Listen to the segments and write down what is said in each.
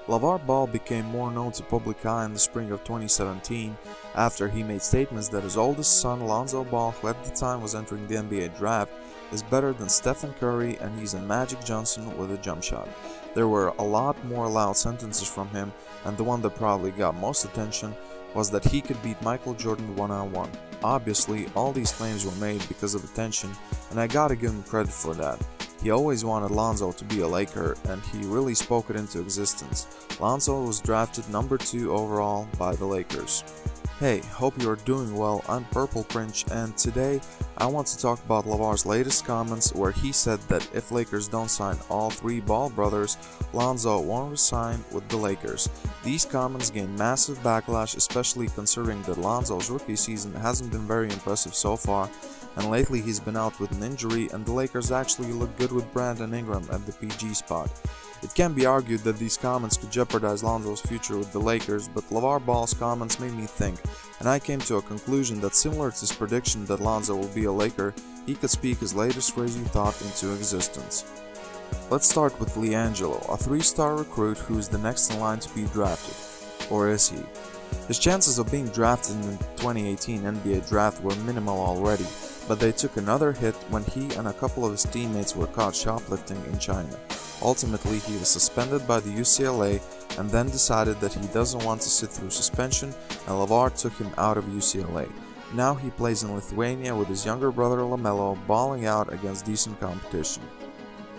Lavar Ball became more known to public eye in the spring of 2017 after he made statements that his oldest son Lonzo Ball, who at the time was entering the NBA draft, is better than Stephen Curry and he's a Magic Johnson with a jump shot. There were a lot more loud sentences from him, and the one that probably got most attention was that he could beat Michael Jordan one-on-one. Obviously, all these claims were made because of attention, and I gotta give him credit for that. He always wanted Lonzo to be a Laker, and he really spoke it into existence. Lonzo was drafted number 2 overall by the Lakers. Hey, hope you are doing well. I'm Purple Prince, and today I want to talk about Lavar's latest comments where he said that if Lakers don't sign all 3 Ball brothers, Lonzo won't resign with the Lakers. These comments gained massive backlash, especially considering that Lonzo's rookie season hasn't been very impressive so far, and lately he's been out with an injury, and the Lakers actually look good with Brandon Ingram at the PG spot. It can be argued that these comments could jeopardize Lonzo's future with the Lakers, but Lavar Ball's comments made me think, and I came to a conclusion that similar to his prediction that Lonzo will be a Laker, he could speak his latest crazy thought into existence. Let's start with LiAngelo, a 3-star recruit who is the next in line to be drafted. Or is he? His chances of being drafted in the 2018 NBA draft were minimal already, but they took another hit when he and a couple of his teammates were caught shoplifting in China. Ultimately, he was suspended by the UCLA and then decided that he doesn't want to sit through suspension, and Lavar took him out of UCLA. Now he plays in Lithuania with his younger brother LaMelo, balling out against decent competition.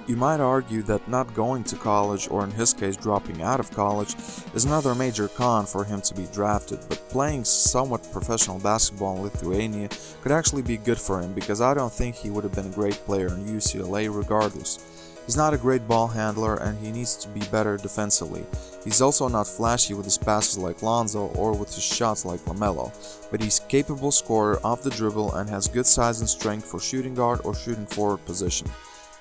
You might argue that not going to college, or in his case dropping out of college, is another major con for him to be drafted, but playing somewhat professional basketball in Lithuania could actually be good for him because I don't think he would have been a great player in UCLA regardless. He's not a great ball handler and he needs to be better defensively. He's also not flashy with his passes like Lonzo or with his shots like LaMelo, but he's a capable scorer off the dribble and has good size and strength for shooting guard or shooting forward position.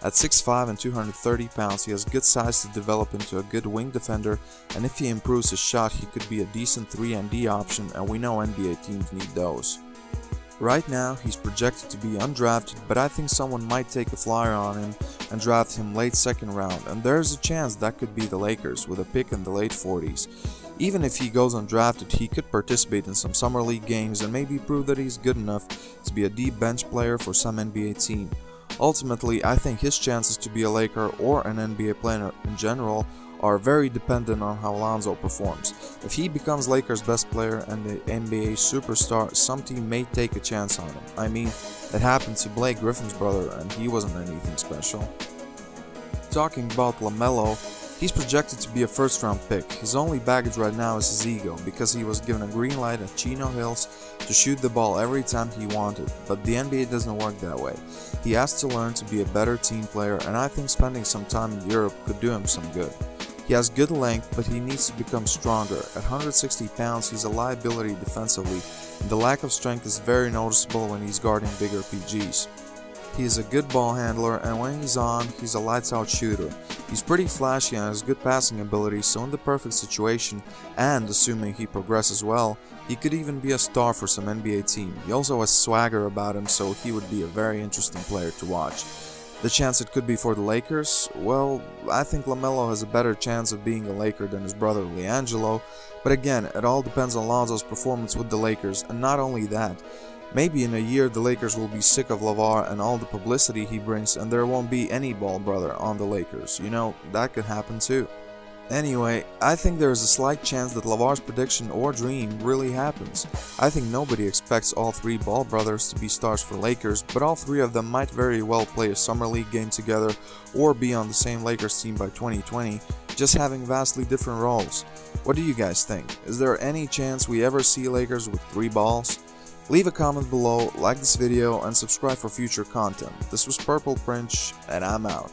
At 6'5" and 230 pounds, he has good size to develop into a good wing defender, and if he improves his shot, he could be a decent 3-and-D option, and we know NBA teams need those. Right now, he's projected to be undrafted, but I think someone might take a flyer on him and draft him late 2nd round, and there's a chance that could be the Lakers with a pick in the late 40s. Even if he goes undrafted, he could participate in some summer league games and maybe prove that he's good enough to be a deep bench player for some NBA team. Ultimately, I think his chances to be a Laker or an NBA player in general are very dependent on how Lonzo performs. If he becomes Lakers' best player and the NBA superstar, some team may take a chance on him. I mean, it happened to Blake Griffin's brother and he wasn't anything special. Talking about LaMelo, he's projected to be a 1st-round pick. His only baggage right now is his ego, because he was given a green light at Chino Hills to shoot the ball every time he wanted, but the NBA doesn't work that way. He has to learn to be a better team player, and I think spending some time in Europe could do him some good. He has good length, but he needs to become stronger. At 160 pounds, he's a liability defensively, and the lack of strength is very noticeable when he's guarding bigger PGs. He is a good ball handler, and when he's on, he's a lights-out shooter. He's pretty flashy and has good passing ability, so in the perfect situation, and assuming he progresses well, he could even be a star for some NBA team. He also has swagger about him, so he would be a very interesting player to watch. The chance it could be for the Lakers? Well, I think LaMelo has a better chance of being a Laker than his brother LiAngelo, but again, it all depends on Lonzo's performance with the Lakers, and not only that, maybe in a year the Lakers will be sick of Lavar and all the publicity he brings and there won't be any Ball brother on the Lakers. You know, that could happen too. Anyway, I think there is a slight chance that Lavar's prediction or dream really happens. I think nobody expects all 3 Ball brothers to be stars for Lakers, but all 3 of them might very well play a summer league game together or be on the same Lakers team by 2020, just having vastly different roles. What do you guys think? Is there any chance we ever see Lakers with 3 balls? Leave a comment below, like this video, and subscribe for future content. This was Purple Prince, and I'm out.